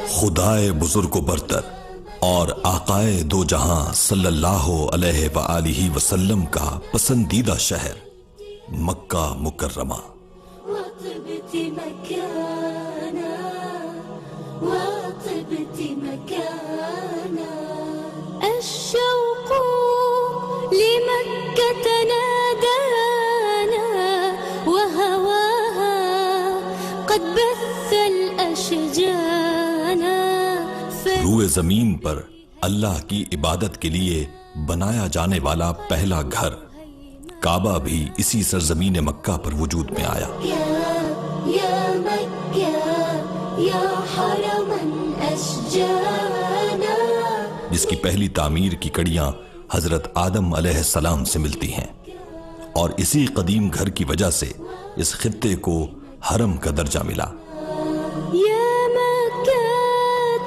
خدائے بزرگ و برتر اور آقائے دو جہاں صلی اللہ علیہ وآلہ وسلم کا پسندیدہ شہر مکہ مکرمہ۔ وطبت مكانا وطبت مكانا الشوق لمكة نادانا وهواها قد بث الأشجانا روئے زمین پر اللہ کی عبادت کے لیے بنایا جانے والا پہلا گھر کعبہ بھی اسی سرزمین مکہ پر وجود میں آیا۔ یا مکہ یا حرما اشجانا، جس کی پہلی تعمیر کی کڑیاں حضرت آدم علیہ السلام سے ملتی ہیں، اور اسی قدیم گھر کی وجہ سے اس خطے کو حرم کا درجہ ملا۔ یا مکہ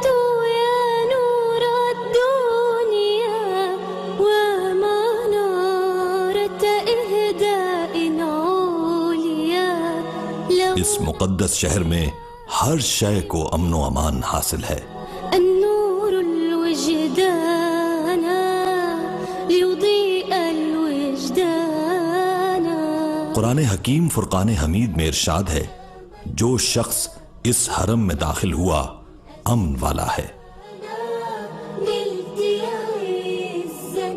تو یا نور الدنیا ومنارة اہداء علیا۔ اس مقدس شہر میں ہر شے کو امن و امان حاصل ہے۔ النور الوجدان ليضيء الوجدان۔ قرآن حکیم فرقان حمید میں ارشاد ہے، جو شخص اس حرم میں داخل ہوا امن والا ہے۔ نلت عزا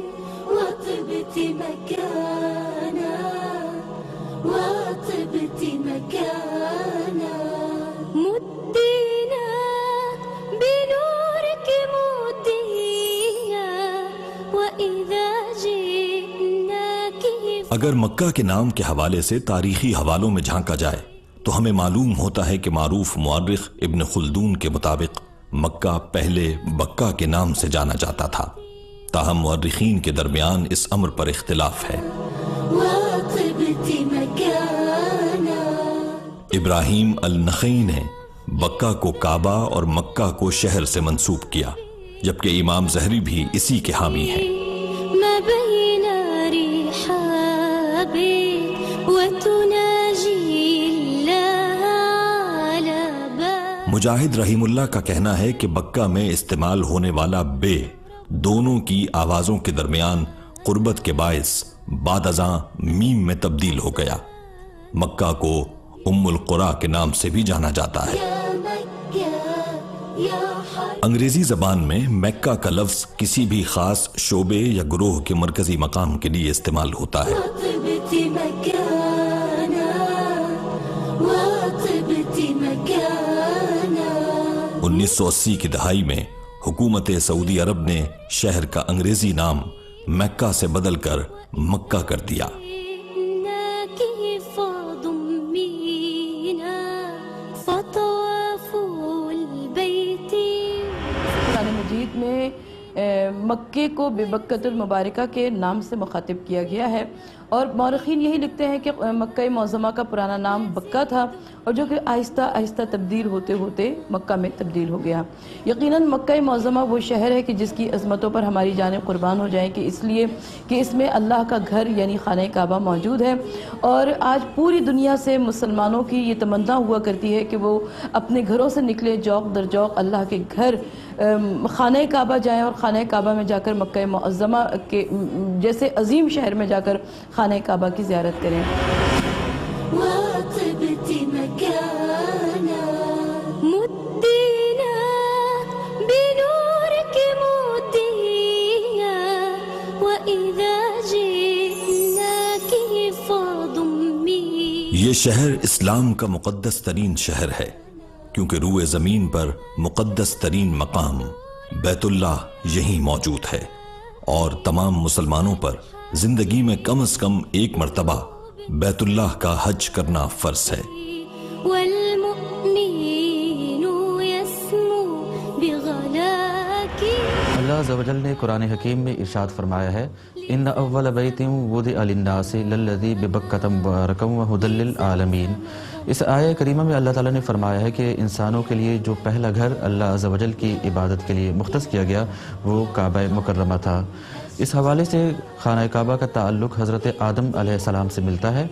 وطبت مكانا وطبت مكانا مدينا بنورك مديا وإذا جئناك اگر مکہ کے نام کے حوالے سے تاریخی حوالوں میں جھانکا جائے تو ہمیں معلوم ہوتا ہے کہ معروف مورخ ابن خلدون کے مطابق مکہ پہلے بکہ کے نام سے جانا جاتا تھا، تاہم مورخین کے درمیان اس امر پر اختلاف ہے۔ وطبت مكانا ابراہیم النخعی نے بکہ کو کعبہ اور مکہ کو شہر سے منسوب کیا، جبکہ امام زہری بھی اسی کے حامی ہیں۔ ما بين رحاب وتناجي الله على باب۔ مجاہد رحیم اللہ کا کہنا ہے کہ بکہ میں استعمال ہونے والا بے دونوں کی آوازوں کے درمیان قربت کے باعث بعد ازاں میم میں تبدیل ہو گیا۔ مکہ کو ام القریٰ کے نام سے بھی جانا جاتا ہے۔ يا مكة يا حرم انگریزی زبان میں مکہ کا لفظ کسی بھی خاص شعبے یا گروہ کے مرکزی مقام کے لیے استعمال ہوتا ہے۔ وطبت مكانا وطبت مكانا 1980 کی دہائی میں حکومت سعودی عرب نے شہر کا انگریزی نام مکہ سے بدل کر مکہ کر دیا۔ إنك فضمينا فطواف البيت۔ قرآن مجید میں مکے کو ببکۃ المبارکہ کے نام سے مخاطب کیا گیا ہے، اور مورخین یہی لکھتے ہیں کہ مکہ معظمہ کا پرانا نام بکہ تھا، اور جو کہ آہستہ آہستہ تبدیل ہوتے ہوتے مکہ میں تبدیل ہو گیا۔ یقیناً مکہ معظمہ وہ شہر ہے کہ جس کی عظمتوں پر ہماری جانیں قربان ہو جائیں، کہ اس لیے کہ اس میں اللہ کا گھر یعنی خانہ کعبہ موجود ہے، اور آج پوری دنیا سے مسلمانوں کی یہ تمنا ہوا کرتی ہے کہ وہ اپنے گھروں سے نکلے جوق در جوق اللہ کے گھر خانہ کعبہ جائیں، اور خانہ کعبہ میں جا کر مکہ معظمہ کے جیسے عظیم شہر میں جا کر خانہ کعبہ کی زیارت کریں۔ وطبت مكانا مدينا بنورك مديا وإذا جئناك فضمينا۔ یہ شہر اسلام کا مقدس ترین شہر ہے، کیونکہ روئے زمین پر مقدس ترین مقام بیت اللہ یہیں موجود ہے، اور تمام مسلمانوں پر زندگی میں کم از کم ایک مرتبہ بیت اللہ کا حج کرنا فرض ہے۔ والمؤمنين يسمو بغلاك۔ اللہ عز و جل نے قرآن حکیم میں ارشاد فرمایا ہے، ان اول بیت وضع للناس للذی ببکۃ مبارکا وہدی للعالمین۔ اس آیہ کریمہ میں اللہ تعالیٰ نے فرمایا ہے کہ انسانوں کے لیے جو پہلا گھر اللہ عز و جل کی عبادت کے لیے مختص کیا گیا وہ کعبہ مکرمہ تھا۔ اس حوالے سے خانہ کعبہ کا تعلق حضرت آدم علیہ السلام سے ملتا ہے۔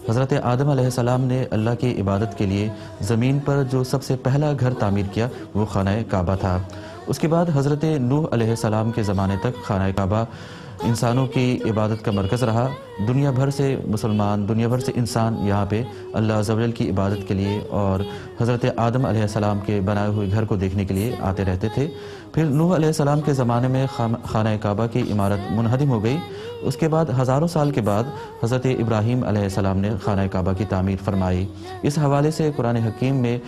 حضرت آدم علیہ السلام نے اللہ کی عبادت کے لیے زمین پر جو سب سے پہلا گھر تعمیر کیا وہ خانہ کعبہ تھا۔ اس کے بعد حضرت نوح علیہ السلام کے زمانے تک خانہ کعبہ انسانوں کی عبادت کا مرکز رہا۔ دنیا بھر سے مسلمان، دنیا بھر سے انسان یہاں پہ اللہ عز و جل کی عبادت کے لیے اور حضرت آدم علیہ السلام کے بنائے ہوئے گھر کو دیکھنے کے لیے آتے رہتے تھے۔ پھر نوح علیہ السلام کے زمانے میں خانہ کعبہ کی عمارت منہدم ہو گئی۔ اس کے بعد ہزاروں سال کے بعد حضرت ابراہیم علیہ السلام نے خانہ کعبہ کی تعمیر فرمائی۔ اس حوالے سے قرآن حکیم میں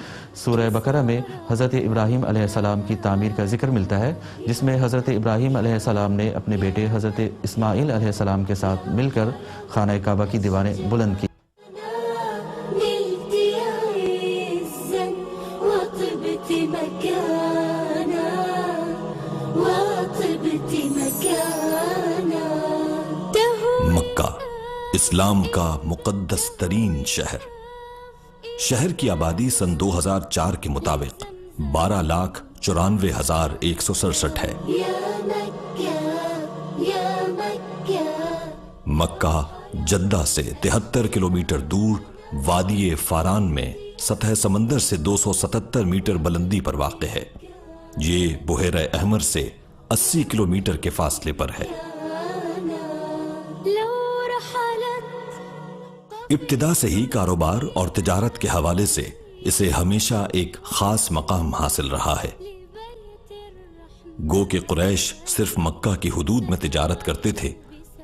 سورہ بقرہ میں حضرت ابراہیم علیہ السلام کی تعمیر کا ذکر ملتا ہے، جس میں حضرت ابراہیم علیہ السلام نے اپنے بیٹے حضرت اسماعیل علیہ السلام کے ساتھ مل کر خانہ کعبہ کی دیواریں بلند کی۔ نلت عزا وطبت مكانا وطبت مكانا مکہ اسلام کا مقدس ترین شہر۔ شہر کی آبادی سن 2004 کے مطابق 12,94,167 ہے۔ يا مكة يا مكة مکہ جدہ سے 73 کلومیٹر دور وادی فاران میں سطح سمندر سے 277 میٹر بلندی پر واقع ہے۔ یہ بحیرہ احمر سے 80 کلومیٹر کے فاصلے پر ہے۔ لو رحلت ابتدا سے ہی کاروبار اور تجارت کے حوالے سے اسے ہمیشہ ایک خاص مقام حاصل رہا ہے۔ گو کہ قریش صرف مکہ کی حدود میں تجارت کرتے تھے،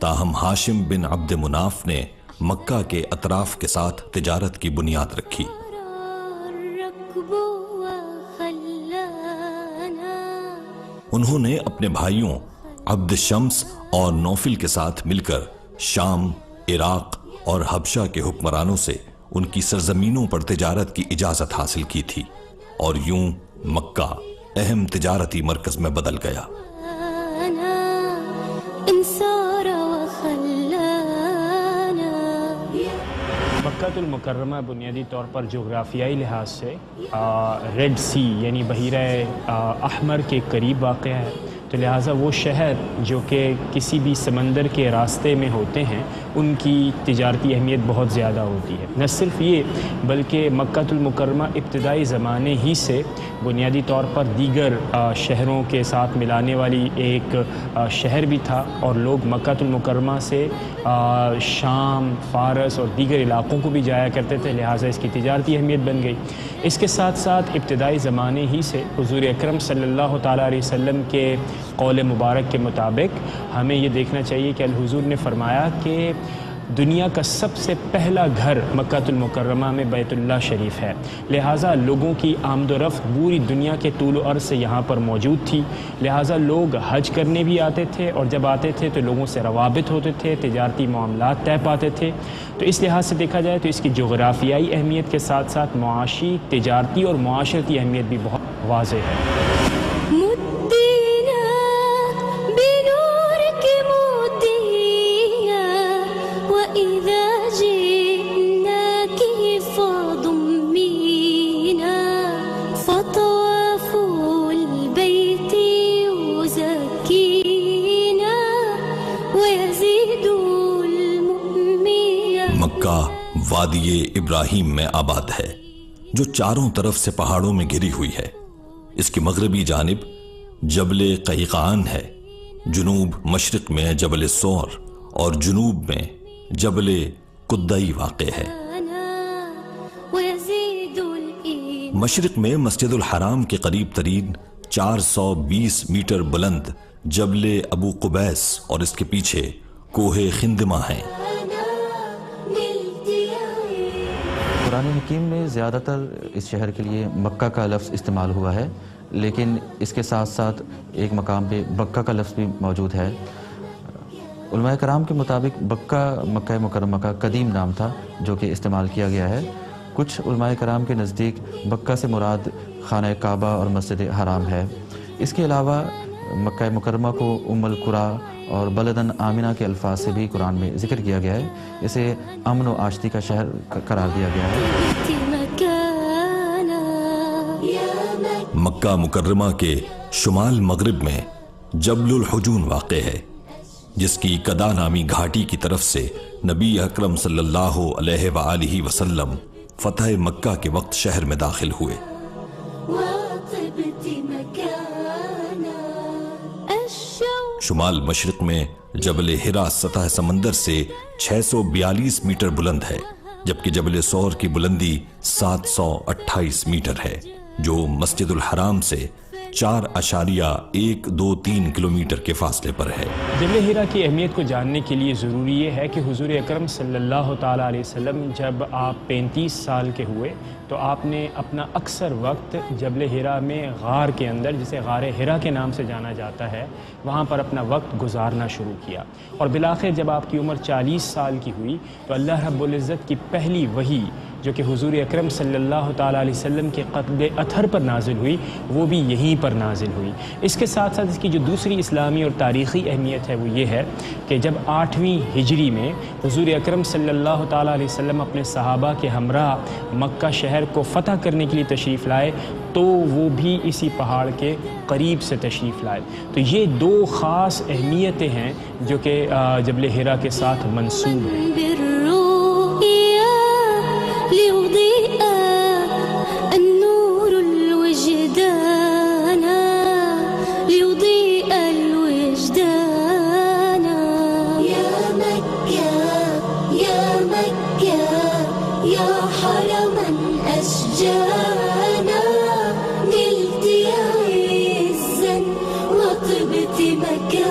تاہم ہاشم بن عبد مناف نے مکہ کے اطراف کے ساتھ تجارت کی بنیاد رکھی۔ الركب وخلانا انہوں نے اپنے بھائیوں عبد شمس اور نوفل کے ساتھ مل کر شام، عراق اور حبشہ کے حکمرانوں سے ان کی سرزمینوں پر تجارت کی اجازت حاصل کی تھی، اور یوں مکہ اہم تجارتی مرکز میں بدل گیا۔ انصار وخلانا مکہ المکرمہ بنیادی طور پر جغرافیائی لحاظ سے ریڈ سی یعنی بحیرہ احمر کے قریب واقع ہے، تو لہٰذا وہ شہر جو کہ کسی بھی سمندر کے راستے میں ہوتے ہیں ان کی تجارتی اہمیت بہت زیادہ ہوتی ہے۔ نہ صرف یہ بلکہ مکہ المکرمہ ابتدائی زمانے ہی سے بنیادی طور پر دیگر شہروں کے ساتھ ملانے والی ایک شہر بھی تھا، اور لوگ مکہ المکرمہ سے شام، فارس اور دیگر علاقوں کو بھی جایا کرتے تھے، لہٰذا اس کی تجارتی اہمیت بن گئی۔ اس کے ساتھ ساتھ ابتدائی زمانے ہی سے حضور اکرم صلی اللہ تعالیٰ علیہ وسلم کے قول مبارک کے مطابق ہمیں یہ دیکھنا چاہیے کہ الحضور نے فرمایا کہ دنیا کا سب سے پہلا گھر مکہ المکرمہ میں بیت اللہ شریف ہے، لہٰذا لوگوں کی آمد و رفت پوری دنیا کے طول و عرض سے یہاں پر موجود تھی، لہٰذا لوگ حج کرنے بھی آتے تھے، اور جب آتے تھے تو لوگوں سے روابط ہوتے تھے، تجارتی معاملات طے پاتے تھے۔ تو اس لحاظ سے دیکھا جائے تو اس کی جغرافیائی اہمیت کے ساتھ ساتھ معاشی، تجارتی اور معاشرتی اہمیت بھی بہت واضح ہے۔ مدينا بنورك مديا وإذا جئناك فضمينا فطواف البيت يزكينا ويزيد المؤمن۔ مکہ وادی ابراہیم میں آباد ہے، جو چاروں طرف سے پہاڑوں میں گھری ہوئی ہے۔ اس کی مغربی جانب جبل قیقان ہے، جنوب مشرق میں جبل سور اور جنوب میں جبل قدئی واقع ہے۔ ويزيد الإيمان مشرق میں مسجد الحرام کے قریب ترین 420 میٹر بلند جبل ابو قبیس اور اس کے پیچھے کوہ خندمہ ہیں۔ قرآن حکیم میں زیادہ تر اس شہر کے لیے مکہ کا لفظ استعمال ہوا ہے، لیکن اس کے ساتھ ساتھ ایک مقام پہ بکہ کا لفظ بھی موجود ہے۔ علماء کرام کے مطابق بکہ مکہ مکرمہ کا قدیم نام تھا جو کہ استعمال کیا گیا ہے۔ کچھ علماء کرام کے نزدیک بکہ سے مراد خانہ کعبہ اور مسجد حرام ہے۔ اس کے علاوہ مکہ مکرمہ کو ام القریٰ اور بلدن آمنہ کے الفاظ سے بھی قرآن میں ذکر کیا گیا ہے۔ اسے امن و آشتی کا شہر قرار دیا گیا ہے۔ مكانا يا مکہ مکرمہ کے شمال مغرب میں جبل الحجون واقع ہے۔ جس کی کدا نامی گھاٹی کی طرف سے نبی اکرم صلی اللہ علیہ وآلہ وسلم فتح مکہ کے وقت شہر میں داخل ہوئے۔ وطبت مكانا الشوق شمال مشرق میں جبل ہرا سطح سمندر سے 642 میٹر بلند ہے، جبکہ جبل سور کی بلندی 728 میٹر ہے، جو مسجد الحرام سے 4.123 کلومیٹر کے فاصلے پر ہے۔ جبل ہرا کی اہمیت کو جاننے کے لیے ضروری یہ ہے کہ حضور اکرم صلی اللہ تعالیٰ علیہ وسلم جب آپ 35 سال کے ہوئے تو آپ نے اپنا اکثر وقت جبل ہرا میں غار کے اندر، جسے غار ہرا کے نام سے جانا جاتا ہے، وہاں پر اپنا وقت گزارنا شروع کیا، اور بالآخر جب آپ کی عمر 40 سال کی ہوئی تو اللہ رب العزت کی پہلی وحی جو کہ حضور اکرم صلی اللہ تعالیٰ علیہ وسلم کے قتل اطہر پر نازل ہوئی، وہ بھی یہیں پر نازل ہوئی۔ اس کے ساتھ ساتھ اس کی جو دوسری اسلامی اور تاریخی اہمیت ہے وہ یہ ہے کہ جب 8ویں ہجری میں حضور اکرم صلی اللہ تعالیٰ علیہ وسلم اپنے صحابہ کے ہمراہ مکہ شہر کو فتح کرنے کے لیے تشریف لائے تو وہ بھی اسی پہاڑ کے قریب سے تشریف لائے۔ تو یہ دو خاص اہمیتیں ہیں جو کہ جبل ہرا کے ساتھ منسوب ہیں۔ ليضيء النور الوجدان، ليضيء الوجدان. يا مكة يا مكة يا حرما أشجانا، نلت عزا وطبت مكانا.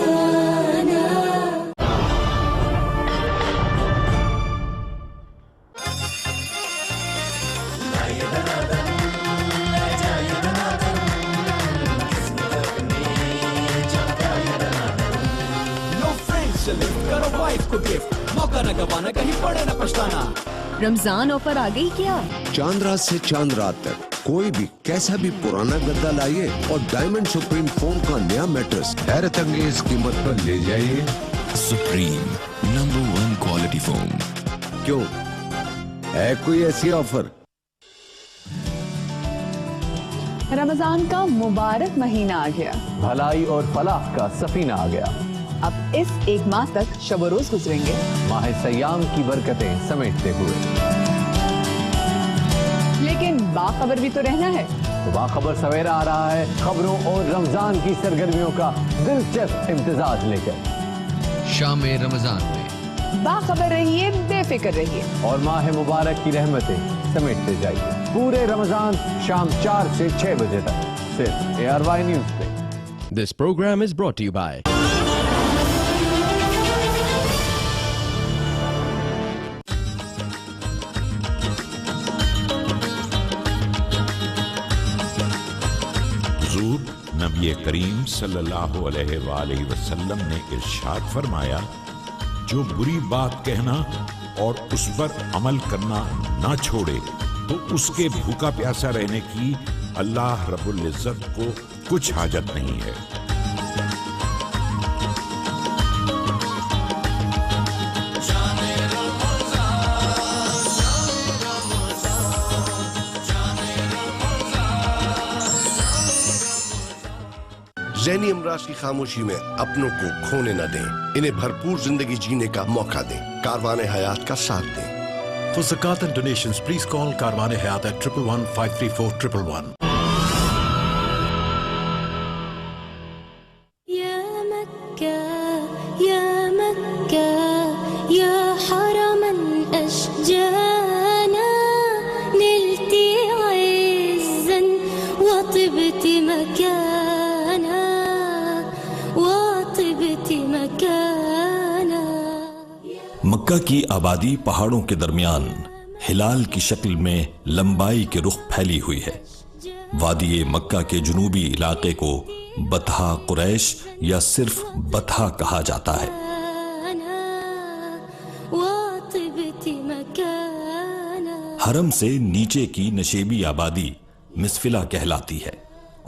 رمضان آفر آ گئی کیا؟ چاند رات سے چاند رات تک کوئی بھی کیسا بھی پرانا گدا لائیے اور ڈائمنڈ سپریم فوم کا نیا میٹرس حیرت انگیز قیمت پر لے جائیے۔ Supreme number 1 quality foam. کیوں ہے کوئی ایسی آفر؟ رمضان کا مبارک مہینہ آ گیا، بھلائی اور فلاح کا سفینہ آ گیا۔ اب اس ایک ماہ تک شب و روز گزریں گے ماہ سیام کی برکتیں سمیٹتے ہوئے، لیکن باخبر بھی تو رہنا ہے۔ تو باخبر سویرا آ رہا ہے خبروں اور رمضان کی سرگرمیوں کا دلچسپ امتزاج لے کر۔ شام رمضان میں باخبر رہیے، بے فکر رہیے، اور ماہ مبارک کی رحمتیں سمیٹتے جائیے پورے رمضان شام 4 سے 6 بجے تک، صرف ARY نیوز پہ۔ This program is brought to you by نبی کریم صلی اللہ علیہ وآلہ وسلم نے ارشاد فرمایا، جو بری بات کہنا اور اس پر عمل کرنا نہ چھوڑے تو اس کے بھوکا پیاسا رہنے کی اللہ رب العزت کو کچھ حاجت نہیں ہے۔ ذہنی امراض کی خاموشی میں اپنوں کو کھونے نہ دیں، انہیں بھرپور زندگی جینے کا موقع دیں، کاروان حیات کا ساتھ دیں۔ For zakat and donations, please call Karwan Hayat at 111 534 111. يا مكة يا مكة يا حرما أشجانا، نلت عزا وطبت مكانا، وطبت مكانا. مکہ کی آبادی پہاڑوں کے درمیان ہلال کی شکل میں لمبائی کے رخ پھیلی ہوئی ہے۔ وادی مکہ کے جنوبی علاقے کو بطحا قریش یا صرف بطحا کہا جاتا ہے۔ وطبت مكانا. حرم سے نیچے کی نشیبی آبادی مسفلہ کہلاتی ہے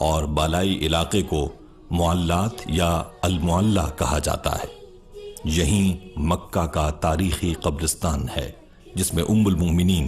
اور بالائی علاقے کو معلات یا المعلہ کہا جاتا ہے۔ یہیں مکہ کا تاریخی قبرستان ہے جس میں ام المومنین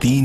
3